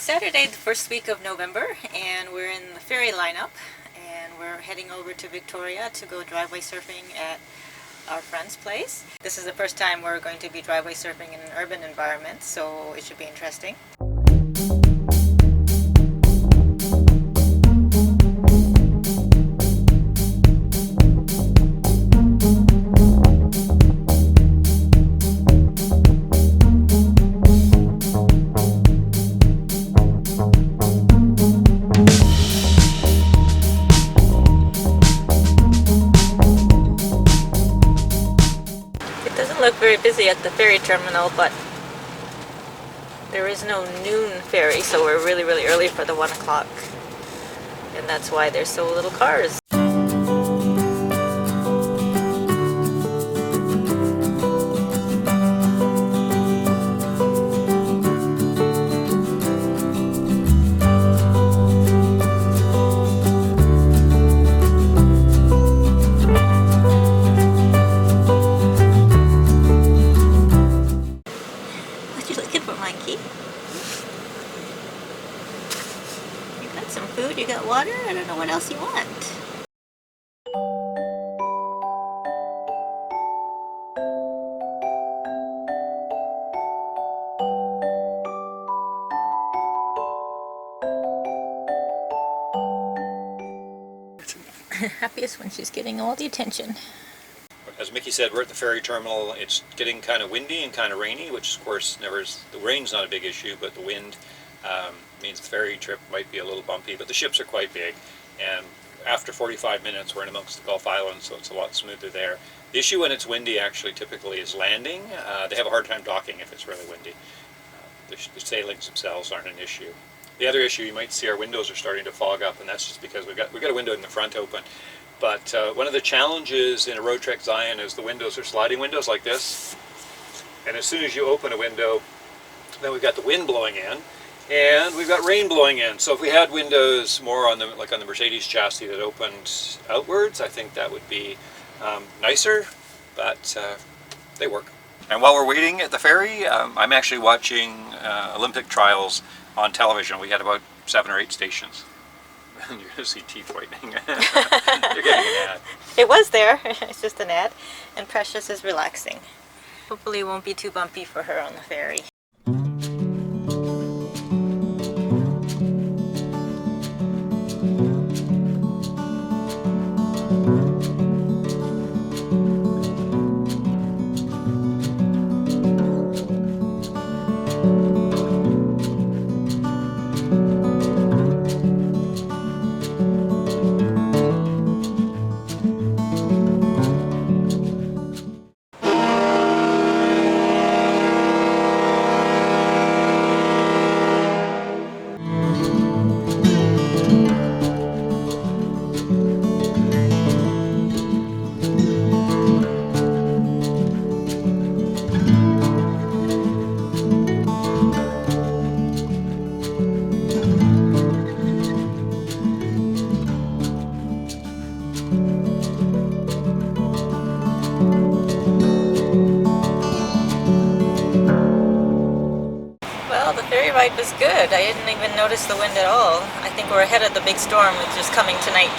It's Saturday, the first week of November, and we're in the Ferry lineup, and we're heading over to Victoria to go driveway surfing at our friend's place. This is the first time we're going to be driveway surfing in an urban environment, so it should be interesting. Look very busy at the ferry terminal, but there is no noon ferry, so we're really early for the 1 o'clock, and that's why there's so little cars. Some food, you got water, I don't know what else you want. Happiest when she's getting all the attention. As Mickey said, we're at the ferry terminal. It's getting kind of windy and kind of rainy, which of course never is. The rain's not a big issue, but the wind means the ferry trip might be a little bumpy, but the ships are quite big, and after 45 minutes we're in amongst the Gulf Islands, so it's a lot smoother there. The issue when it's windy actually typically is landing. They have a hard time docking if it's really windy. The sailings themselves aren't an issue. The other issue, you might see our windows are starting to fog up, and that's just because we've got a window in the front open. But one of the challenges in a Roadtrek Zion is the windows are sliding windows like this, and as soon as you open a window, then we've got the wind blowing in, and we've got rain blowing in. So if we had windows more on the, like on the Mercedes chassis that opened outwards, I think that would be nicer, but they work. And while we're waiting at the ferry, I'm actually watching Olympic trials on television. We had about 7 or 8 stations. You're going to see teeth whitening. You're getting an ad. It was there, it's just an ad, and Precious is relaxing. Hopefully it won't be too bumpy for her on the ferry. The ferry ride was good. I didn't even notice the wind at all. I think we're ahead of the big storm, which is coming tonight.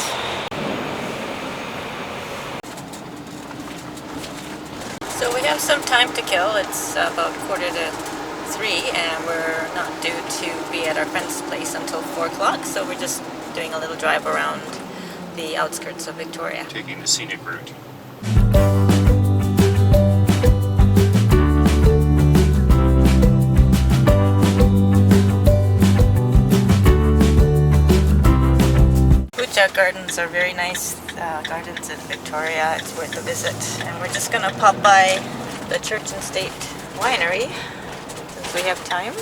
So we have some time to kill. It's about 2:45, and we're not due to be at our friend's place until 4 o'clock, so we're just doing a little drive around the outskirts of Victoria. Taking the scenic route. Gardens are very nice gardens in Victoria. It's worth a visit, and we're just gonna pop by the Church and State Winery since we have time.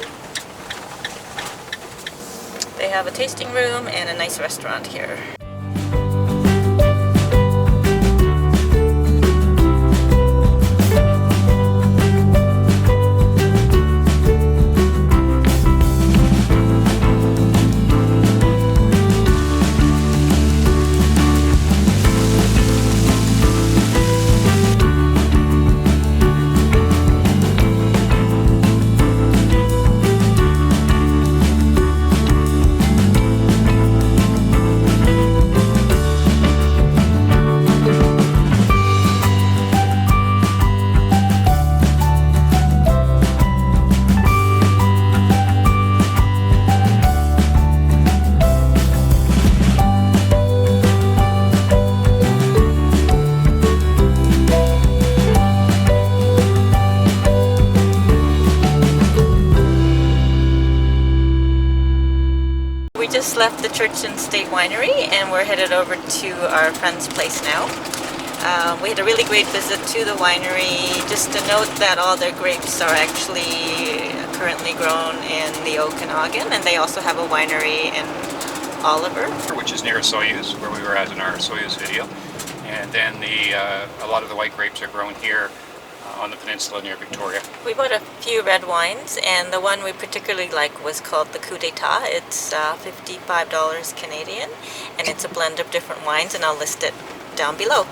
They have a tasting room and a nice restaurant here. We just left the Church and State Winery and we're headed over to our friend's place now. We had a really great visit to the winery. Just to note that all their grapes are actually currently grown in the Okanagan, and they also have a winery in Oliver, which is near Soyuz, where we were at in our Soyuz video. And then a lot of the white grapes are grown here on the peninsula near Victoria. We bought a few red wines, and the one we particularly like was called the Coup d'Etat. It's $55 Canadian, and it's a blend of different wines, and I'll list it down below.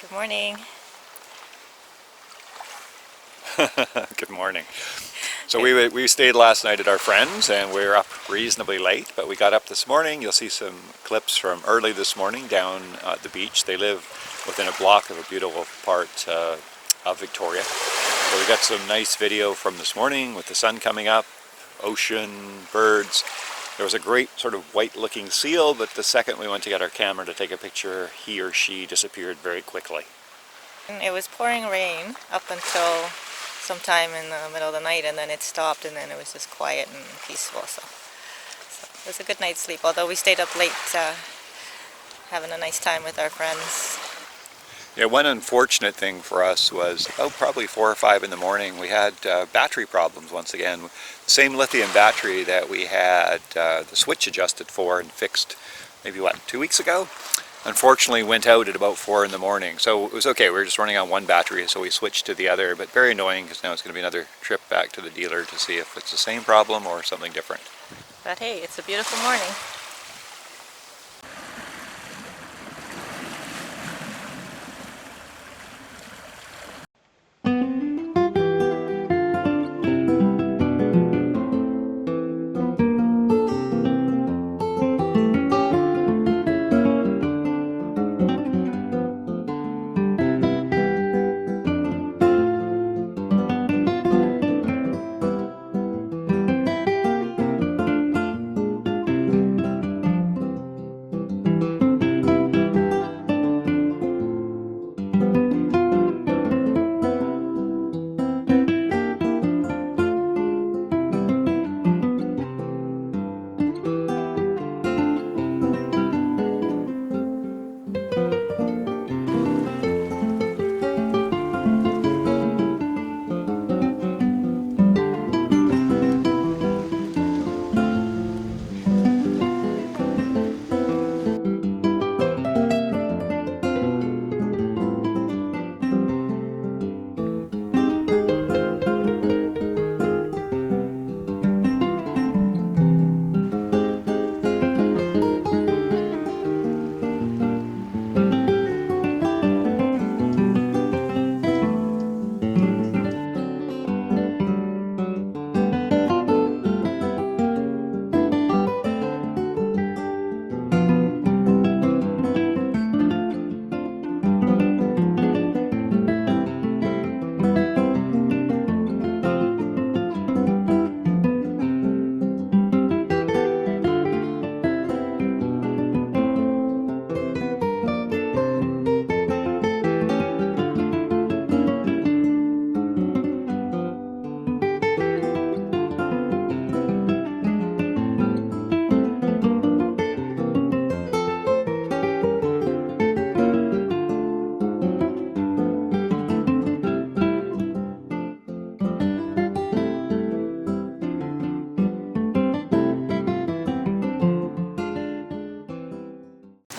Good morning. Good morning. So we stayed last night at our friends, and we were up reasonably late, but we got up this morning. You'll see some clips from early this morning down at the beach. They live within a block of a beautiful part of Victoria. So we got some nice video from this morning with the sun coming up, ocean, birds. There was a great sort of white looking seal, but the second we went to get our camera to take a picture, he or she disappeared very quickly. It was pouring rain up until sometime in the middle of the night, and then it stopped, and then it was just quiet and peaceful. So it was a good night's sleep, although we stayed up late having a nice time with our friends. Yeah, one unfortunate thing for us was about probably 4 or 5 in the morning, we had battery problems once again. Same lithium battery that we had the switch adjusted for and fixed maybe, 2 weeks ago? Unfortunately went out at about 4 in the morning. So it was okay, we were just running on one battery, so we switched to the other, but very annoying because now it's going to be another trip back to the dealer to see if it's the same problem or something different. But hey, it's a beautiful morning.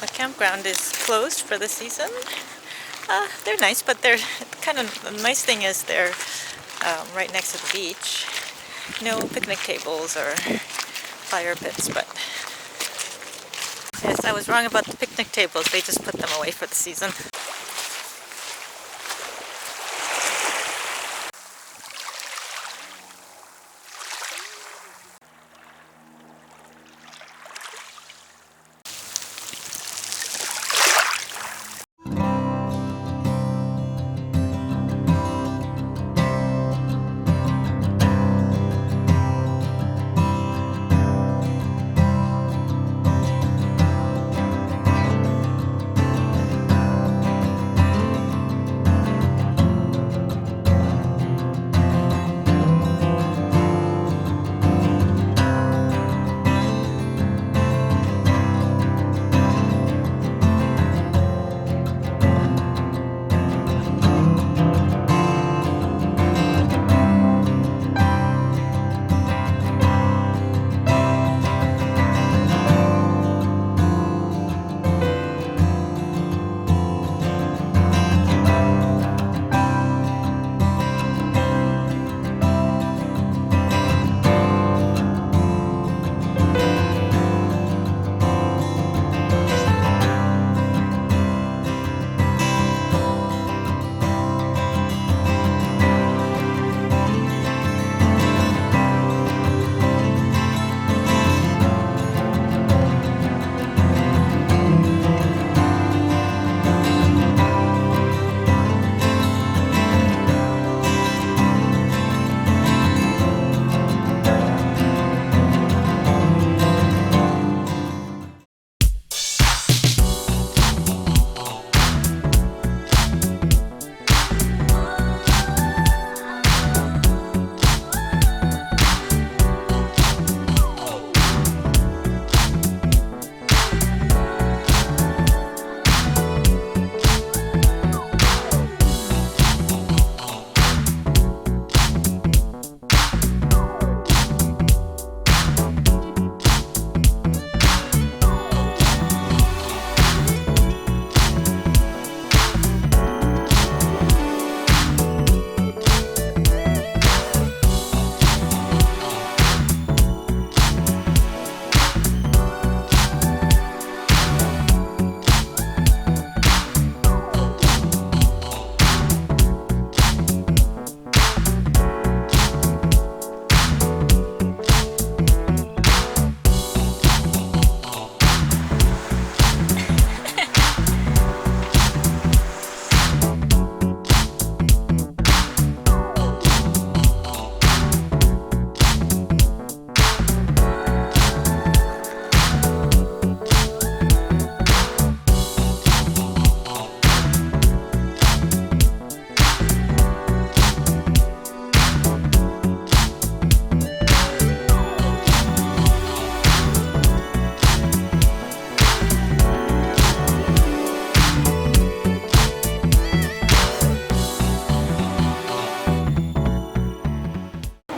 The campground is closed for the season. They're nice, but they're kind of, the nice thing is they're right next to the beach. No picnic tables or fire pits, but yes, I was wrong about the picnic tables. They just put them away for the season.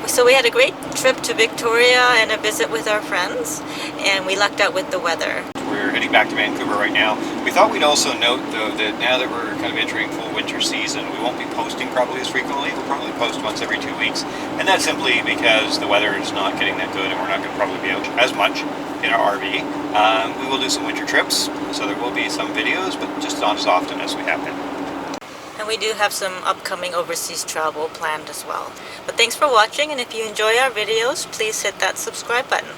So we had a great trip to Victoria and a visit with our friends, and we lucked out with the weather. We're heading back to Vancouver right now. We thought we'd also note, though, that now that we're kind of entering full winter season, we won't be posting probably as frequently. We'll probably post once every 2 weeks, and that's simply because the weather is not getting that good, and we're not going to probably be out as much in our RV. We will do some winter trips, so there will be some videos, but just not as often as we have been. And we do have some upcoming overseas travel planned as well. But thanks for watching, and if you enjoy our videos, please hit that subscribe button.